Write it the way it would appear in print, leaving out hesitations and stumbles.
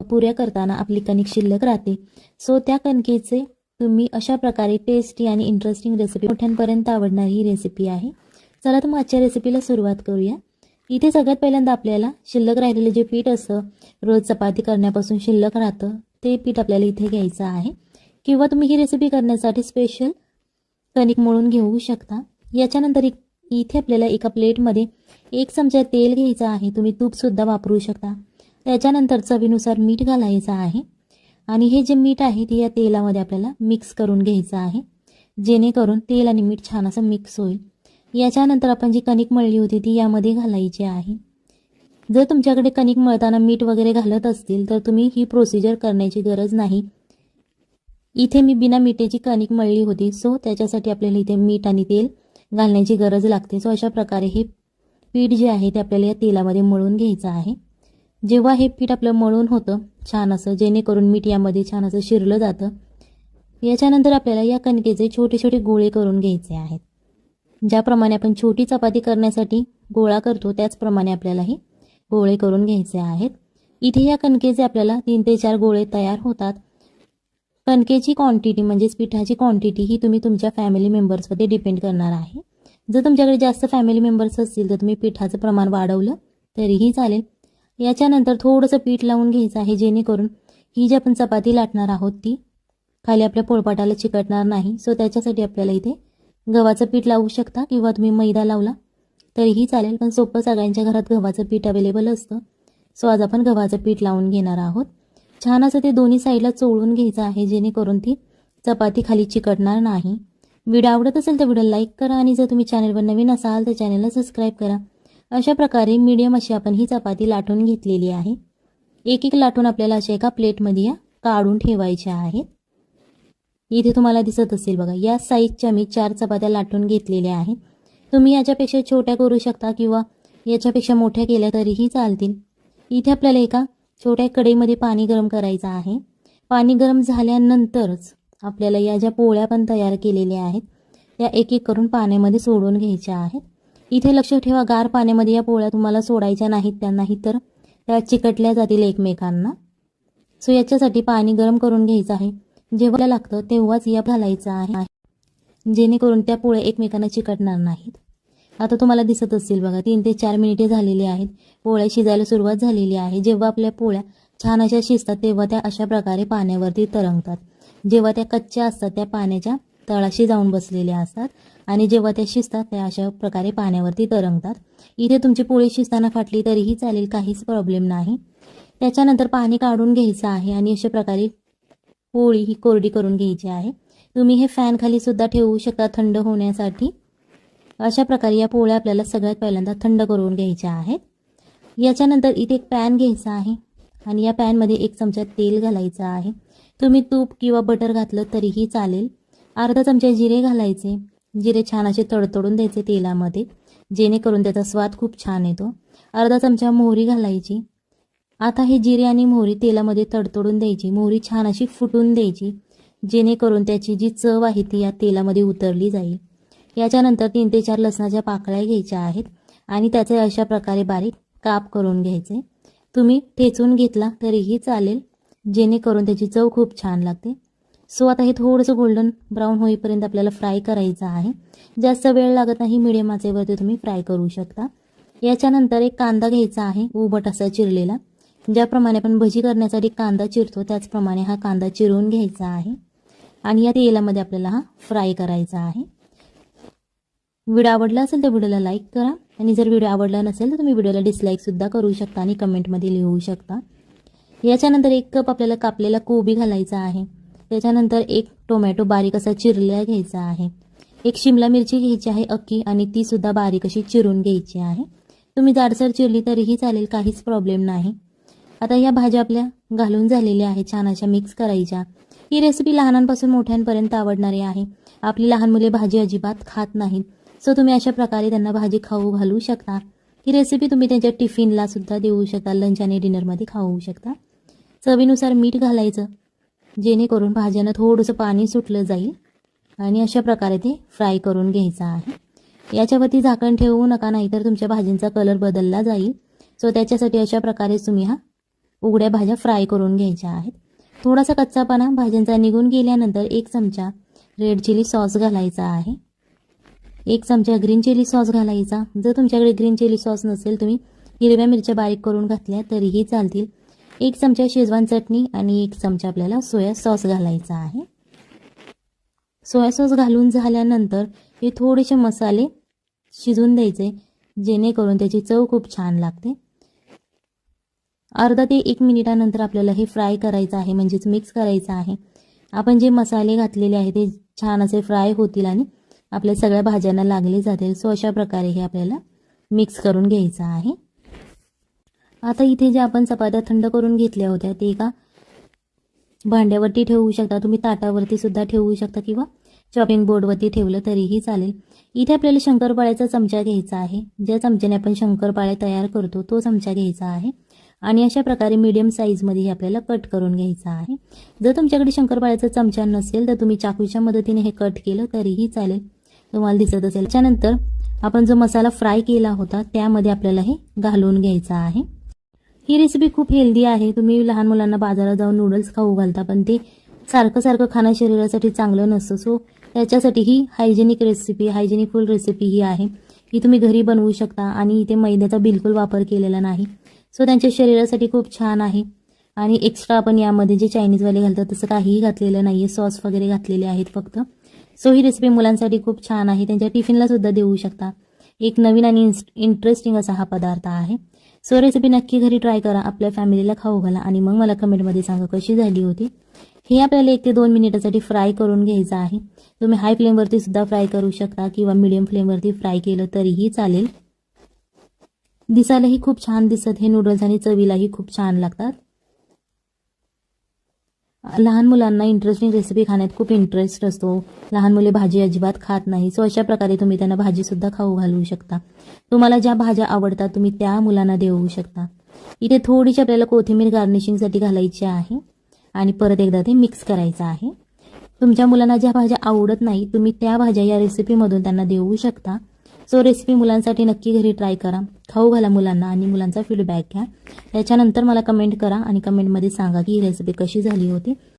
पुऱ्या करताना आपली कणिक शिल्लक राहते. सो त्या कणकेचे तुम्ही अशा प्रकारे टेस्टी आणि इंटरेस्टिंग रेसिपी मोठ्यांपर्यंत आवडणारी ही रेसिपी आहे. चला तर मग आजच्या रेसिपीला सुरुवात करूया. इथे सगळ्यात पहिल्यांदा आपल्याला शिल्लक राहिलेले जे पीठ असतं, रोज चपाती करण्यापासून शिल्लक राहतं, ते पीठ आपल्याला इथे घ्यायचं आहे. किंवा तुम्ही ही रेसिपी करण्यासाठी स्पेशल कणिक मळून घेऊ शकता. याच्यानंतर इथे आपल्याला एका प्लेटमध्ये 1 चमचा तेल घ्यायचं आहे. तुम्ही तूपसुद्धा वापरू शकता. त्याच्यानंतर चवीनुसार मीठ घालायचं आहे आणि हे जे मीठ आहे ते या तेलामध्ये आपल्याला मिक्स करून घ्यायचं आहे, जेणेकरून तेल आणि मीठ छान असं मिक्स होईल. याच्यानंतर आपण जी कणिक मळली होती ती यामध्ये घालायची आहे. जर तुमच्याकडे कणिक मळताना मीठ वगैरे घालत असतील तर तुम्ही ही प्रोसिजर करण्याची गरज नाही. इथे मी बिना मिठाची कणिक मळली होती, सो त्याच्यासाठी आपल्याला इथे मीठ आणि तेल घालण्याची गरज लागते. सो अशा प्रकारे हे पीठ जे आहे ते आपल्याला या तेलामध्ये मळून घ्यायचं आहे. जेव्हा हे पीठ आपलं मळून होतं छान असं, जेणेकरून मीठ यामध्ये छान असं शिरलं जातं. याच्यानंतर आपल्याला या कणकेचे छोटे छोटे गोळे करून घ्यायचे आहेत. ज्याप्रमाणे आपण छोटी चपाती करण्यासाठी गोळा करतो त्याचप्रमाणे आपल्याला हे गोळे करून घ्यायचे आहेत. इथे या कणकेचे आपल्याला 3 ते 4 गोळे तयार होतात. कणकेची क्वांटिटी म्हणजेच पिठाची क्वांटिटी ही तुम्ही तुमच्या फॅमिली मेंबर्सवर डिपेंड करणार आहे. जर तुमच्याकडे जास्त फॅमिली मेंबर्स असतील तर तुम्ही पिठाचं प्रमाण वाढवलं तरीही चालेल. याच्यानंतर थोडंसं पीठ लावून घ्यायचं आहे, जेणेकरून ही जी आपण चपाती लाटणार आहोत ती खाली आपल्या पोळपाटाला चिकटणार नाही. सो त्याच्यासाठी आपल्याला इथे गव्हाचं पीठ लावू शकता किंवा तुम्ही मैदा लावला तरीही चालेल, पण सोपं सगळ्यांच्या घरात गव्हाचं पीठ अवेलेबल असतं. सो आज आपण गव्हाचं पीठ लावून घेणार आहोत. छान असं ते दोन्ही साईडला चोळून घ्यायचं आहे, जेणेकरून ती चपाती खाली चिकटणार नाही. व्हिडिओ आवडत असेल तर व्हिडिओ लाईक करा आणि जर तुम्ही चॅनलवर नवीन असाल तर चॅनलला सबस्क्राईब करा. अशा प्रकारे मीडियम अशी आपण ही चपाती लाटून घेतलेली आहे. एक एक लाटून आपल्याला अशा एका प्लेटमध्ये या काढून ठेवायच्या आहेत. इथे तुम्हाला दिसत असेल बघा, या साईजच्या मी 4 चपात्या लाटून घेतलेल्या आहेत. तुम्ही याच्यापेक्षा छोट्या करू शकता किंवा याच्यापेक्षा मोठ्या केल्या तरीही चालतील. इथे आपल्याला एका छोट्या कढईमध्ये पाणी गरम करायचं आहे. पाणी गरम झाल्यानंतरच आपल्याला या ज्या पोळ्या पण तयार केलेल्या आहेत त्या एक एक करून पाण्यामध्ये सोडून घ्यायच्या आहेत. इथे लक्ष ठेवा, गार पाण्यामध्ये या पोळ्या तुम्हाला सोडायच्या नाहीत, त्यांनाही तर त्या चिकटल्या जातील एकमेकांना. सो याच्यासाठी पाणी गरम करून घ्यायचं आहे. जेव्हा लागतं तेव्हाच या घालायचं आहे, जेणेकरून त्या पोळ्या एकमेकांना चिकटणार नाहीत. आता तुम्हाला दिसत असेल बघा, 3 ते 4 मिनिटे झालेली आहेत. पोळ्या शिजायला सुरुवात झालेली आहे. जेव्हा आपल्या पोळ्या छान अशा शिजतात तेव्हा त्या अशा प्रकारे पाण्यावरती तरंगतात. जेव्हा त्या कच्च्या असतात त्या पाण्याच्या तळाशी जाऊन बसलेल्या असतात आणि जेव्हा त्या शिजतात त्या अशा प्रकारे पाण्यावरती तरंगतात. इथे तुमची पोळी शिजताना फाटली तरीही चालेल, काहीच प्रॉब्लेम नाही. त्याच्यानंतर पाणी काढून घ्यायचं आहे आणि अशा प्रकारे पोळी ही कोरडी करून घ्यायची आहे. तुम्ही हे फॅन खाली सुद्धा ठेवू शकता थंड होण्यासाठी. अशा प्रकारे या पोळ्या आपल्याला सगळ्यात पहिल्यांदा थंड करून घ्यायच्या आहेत. याच्यानंतर इथे एक पॅन घ्यायचा आहे आणि या पॅनमध्ये 1 चमचा तेल घालायचं आहे. तुम्ही तूप किंवा बटर घातलं तरीही चालेल. अर्धा चमचा जिरे घालायचे. जिरे छान असे तडतडून द्यायचे तेलामध्ये, जेणेकरून त्याचा स्वाद खूप छान येतो. अर्धा चमचा मोहरी घालायची. आता हे जिरे आणि मोहरी तेलामध्ये तडतडून द्यायची. मोहरी छान अशी फुटून द्यायची, जेणेकरून त्याची जी चव आहे ती या तेलामध्ये उतरली जाईल. याच्यानंतर 3 ते 4 लसणाच्या पाकळ्या घ्यायच्या आहेत आणि त्याचे अशा प्रकारे बारीक काप करून घ्यायचे. तुम्ही ठेचून घेतला तरीही चालेल, जेणेकरून त्याची चव खूप छान लागते. सो आता हे थोडंसं गोल्डन ब्राऊन होईपर्यंत आपल्याला फ्राय करायचं आहे. जास्त वेळ लागत नाही, मिडियम आचेवरती तुम्ही फ्राय करू शकता. याच्यानंतर एक कांदा घ्यायचा आहे, उभट असा चिरलेला. ज्याप्रमाणे आपण भजी करण्यासाठी कांदा चिरतो त्याचप्रमाणे हा कांदा चिरून घ्यायचा आहे आणि या तेलामध्ये आपल्याला हा फ्राय करायचा आहे. व्हिडिओ आवडला असेल तर व्हिडिओला लाईक करा आणि जर व्हिडिओ आवडला नसेल तर तुम्ही व्हिडिओला डिसलाईकसुद्धा करू शकता आणि कमेंटमध्ये लिहू शकता. याच्यानंतर 1 कप आपल्याला कापलेला कोबी घालायचा आहे. त्याच्यानंतर 1 टोमॅटो बारीक असा चिरलेला घ्यायचा आहे. 1 शिमला मिरची घ्यायची आहे अख्खी आणि ती सुद्धा बारीक अशी चिरून घ्यायची आहे. तुम्ही जाडसर चिरली तरीही चालेल, काहीच प्रॉब्लेम नाही. आता या भाज्या आपल्या घालून झालेल्या आहेत, छान अशा मिक्स करायच्या. ही रेसिपी लहानांपासून मोठ्यांपर्यंत आवडणारी आहे. आपली लहान मुले भाजी अजिबात खात नाहीत, सो तुम्ही अशा प्रकारे त्यांना भाजी खाऊ घालू शकता. ही रेसिपी तुम्ही त्यांच्या टिफिनला सुद्धा देऊ शकता, लंच आणि डिनरमध्ये खाऊ शकता. चवीनुसार मीठ घालायचं, जेणेकरून भाज्यांना थोडंसं पाणी सुटलं जाईल आणि अशा प्रकारे ते फ्राय करून घ्यायचं आहे. याच्यावरती झाकण ठेवू नका, नाहीतर तुमच्या भाजींचा कलर बदलला जाईल. सो त्याच्यासाठी अशा प्रकारे तुम्ही हा उघड्या भाज्या फ्राय करून घ्यायच्या आहेत. थोडासा कच्चापणा भाज्यांचा निघून गेल्यानंतर 1 चमचा रेड चिली सॉस घालायचा आहे. 1 चमचा ग्रीन चिली सॉस घालायचा. जर तुमच्याकडे ग्रीन चिली सॉस नसेल, तुम्ही हिरव्या मिरच्या बारीक करून घातल्या तरीही चालतील. 1 चमचा शेजवान चटणी आणि 1 चमचा आपल्याला सोया सॉस घालायचा आहे. सोया सॉस घालून झाल्यानंतर हे थोडेसे मसाले शिजवून द्यायचे, जेणेकरून त्याची चव खूप छान लागते. अर्धा ते 1 मिनिटानंतर आपल्याला हे फ्राय करायचं आहे, म्हणजेच मिक्स करायचं आहे. आपण जे मसाले घातलेले आहे ते छान असे फ्राय होतील आणि आपल्या सगळ्या भाज्यांना लागले जातील. सो अशा प्रकारे हे आपल्याला मिक्स करून घ्यायचं आहे. आता इथे जे आपण चपात्या थंड करून घेतल्या होत्या ते एका भांड्यावरती ठेवू शकता. तुम्ही ताटावरती सुद्धा ठेवू शकता किंवा चॉपिंग बोर्डवरती ठेवलं तरीही चालेल. इथे आपल्याला शंकरपाळ्याचा चमचा घ्यायचा आहे. ज्या चमच्याने आपण शंकरपाळे तयार करतो तो चमचा घ्यायचा आहे आणि अशा प्रकारे मीडियम साईजमध्ये हे आपल्याला कट करून घ्यायचं आहे. जर तुमच्याकडे शंकरपाळ्याचा चमचा नसेल तर तुम्ही चाकूच्या मदतीने हे कट केलं तरीही चालेल, तुम्हाला दिसत असेल. त्यानंतर आपण जो मसाला फ्राय केला होता त्यामध्ये आपल्याला हे घालून घ्यायचं आहे. ही रेसिपी खूप हेल्दी आहे. तुम्ही लहान मुलांना बाजारात जाऊन नूडल्स खाऊ घालता, पण ते सारखं खाणं शरीरासाठी चांगलं नसतं. सो त्याच्यासाठी ही हायजेनिक रेसिपी, हायजेनिकफुल रेसिपी ही आहे. ही तुम्ही घरी बनवू शकता आणि इथे मैद्याचा बिलकुल वापर केलेला नाही. सो त्यांच्या शरीरासाठी खूप छान आहे. आणि एक्स्ट्रा आपण यामध्ये जे चायनीजवाले घालतात तसं काहीही घातलेलं नाही आहे. सॉस वगैरे घातलेले आहेत फक्त. सो ही रेसिपी मुलांसाठी खूप छान आहे. त्यांच्या टिफिनला सुद्धा देऊ शकता. एक नवीन आणि इंटरेस्टिंग असा हा पदार्थ आहे. सो रेसिपी नक्की घरी ट्राय करा, आपल्या फॅमिलीला खाऊ घाला आणि मग मला कमेंटमध्ये सांगा कशी झाली होती. हे आपल्याला 1 ते 2 मिनिटासाठी फ्राय करून घ्यायचं आहे. तुम्ही हाय फ्लेमवरती सुद्धा फ्राय करू शकता किंवा मीडियम फ्लेमवरती फ्राय केलं तरीही चालेल. दिसायलाही खूप छान दिसत हे नूडल्स आणि चवीलाही खूप छान लागतात. लहान मुलांना इंटरेस्टिंग रेसिपी खाण्यात खूप इंटरेस्ट असतो. लहान मुले भाजी अजिबात खात नाही. सो अशा प्रकारे तुम्ही त्यांना भाजीसुद्धा खाऊ घालू शकता. तुम्हाला ज्या भाज्या आवडतात तुम्ही त्या मुलांना देऊ शकता. इथे थोडीशी आपल्याला कोथिंबीर गार्निशिंगसाठी घालायची आहे आणि परत एकदा ते मिक्स करायचं आहे. तुमच्या मुलांना ज्या भाज्या आवडत नाही तुम्ही त्या भाज्या या रेसिपीमधून त्यांना देऊ शकता. सो रेसिपी मुलांसाठी नक्की घरी ट्राय करा, खाऊ घाला मुलांना आणि मुलांचा फीडबॅक घ्या. त्याच्यानंतर मला कमेंट करा आणि कमेंटमध्ये सांगा की ही रेसिपी कशी झाली होती.